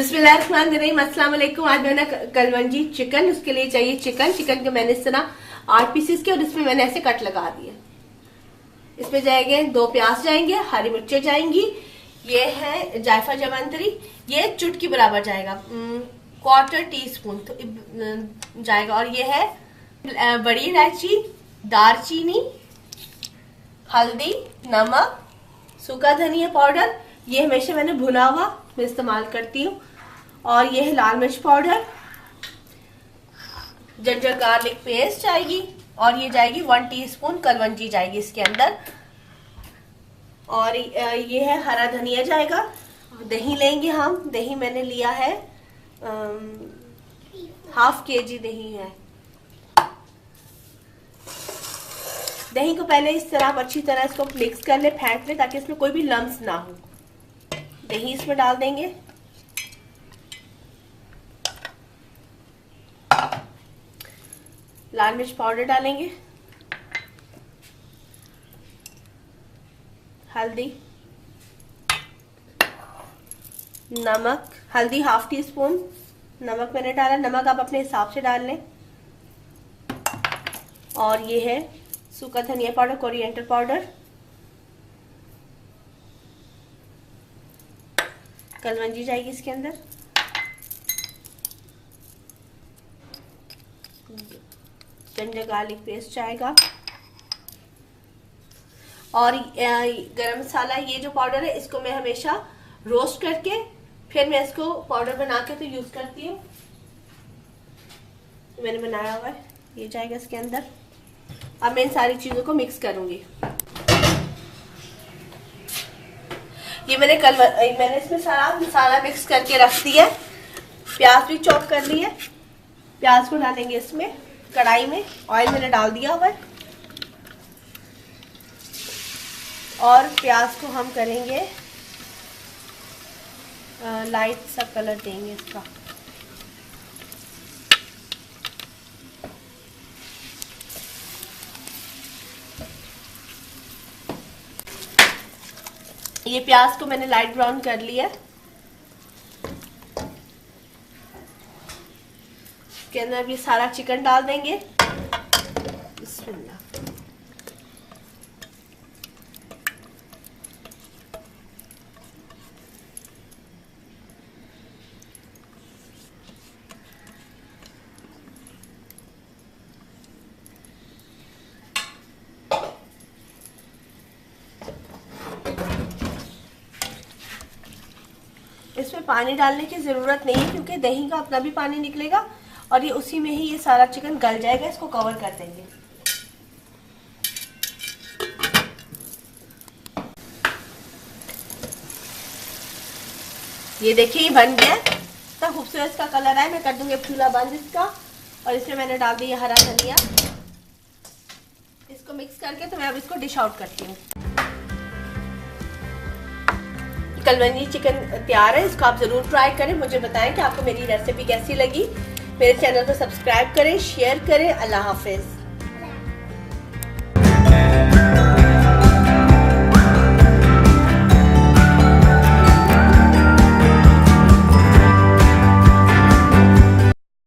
बिस्मिल्लाहिर्रहमानिर्रहीम। अस्सलाम वालेकुम। आज मैंने कलवंजी चिकन, उसके लिए चाहिए चिकन को मैंने इस तरह 8 पीसेस के और इसमें मैंने ऐसे कट लगा दिए। इसमें जाएंगे 2 प्याज जाएंगे, हरी मिर्चें जाएंगी, ये है जायफल जवंतरी, ये चुटकी बराबर जाएगा, 1/4 टीस्पून तो जाएगा, और ये है बड़ी इलायची, दालचीनी, हल्दी, नमक, सूखा धनिया पाउडर, ये हमेशा मैंने भुना हुआ मैं इस्तेमाल करती हूँ, और ये है लाल मिर्च पाउडर, जिंजर गार्लिक पेस्ट जाएगी, और ये जाएगी 1 टीस्पून कलवंजी जाएगी इसके अंदर, और ये है हरा धनिया जाएगा। दही लेंगे हम, दही मैंने लिया है 1/2 kg दही है। दही को पहले इस तरह अच्छी तरह इसको मिक्स कर ले, फेंट ले, ताकि इसमें कोई भी लम्स ना हो। दही इसमें डाल देंगे, लाल मिर्च पाउडर डालेंगे, हल्दी, नमक, हल्दी 1/2 टीस्पून नमक मैंने डाला, नमक आप अपने हिसाब से डाल लें, और ये है सूखा धनिया पाउडर, कोरिएंडर पाउडर, कलवंजी जाएगी इसके अंदर, जिंजर गार्लिक पेस्ट जाएगा, और गरम मसाला, ये जो पाउडर है इसको मैं हमेशा रोस्ट करके फिर मैं इसको पाउडर बना के तो यूज करती हूँ, मैंने बनाया हुआ है, ये जाएगा इसके अंदर। अब मैं इन सारी चीजों को मिक्स करूंगी। ये मैंने इसमें सारा मसाला मिक्स करके रख दिया, प्याज भी चॉप कर ली है, प्याज को डालेंगे इसमें कढ़ाई में, ऑयल मैंने डाल दिया हुआ है, और प्याज को हम करेंगे लाइट सा कलर देंगे इसका। ये प्याज को मैंने लाइट ब्राउन कर लिया, इसके अंदर भी सारा चिकन डाल देंगे। बिस्मिल्लाह। इसमें पानी डालने की ज़रूरत नहीं है, क्योंकि दही का अपना भी पानी निकलेगा, और ये उसी में ही ये सारा चिकन गल जाएगा। इसको कवर कर देंगे। ये देखिए, ये बन गया, इतना खूबसूरत इसका कलर है। मैं कर दूंगी चूल्हा बंद इसका, और इसमें मैंने डाल दिया हरा धनिया। इसको मिक्स करके तो मैं अब इसको डिश आउट करती हूँ। कलवंजी चिकन तैयार है, इसको आप जरूर ट्राई करें, मुझे बताएं कि आपको मेरी रेसिपी कैसी लगी। मेरे चैनल को सब्सक्राइब करें, शेयर करें। अल्लाह हाफिज।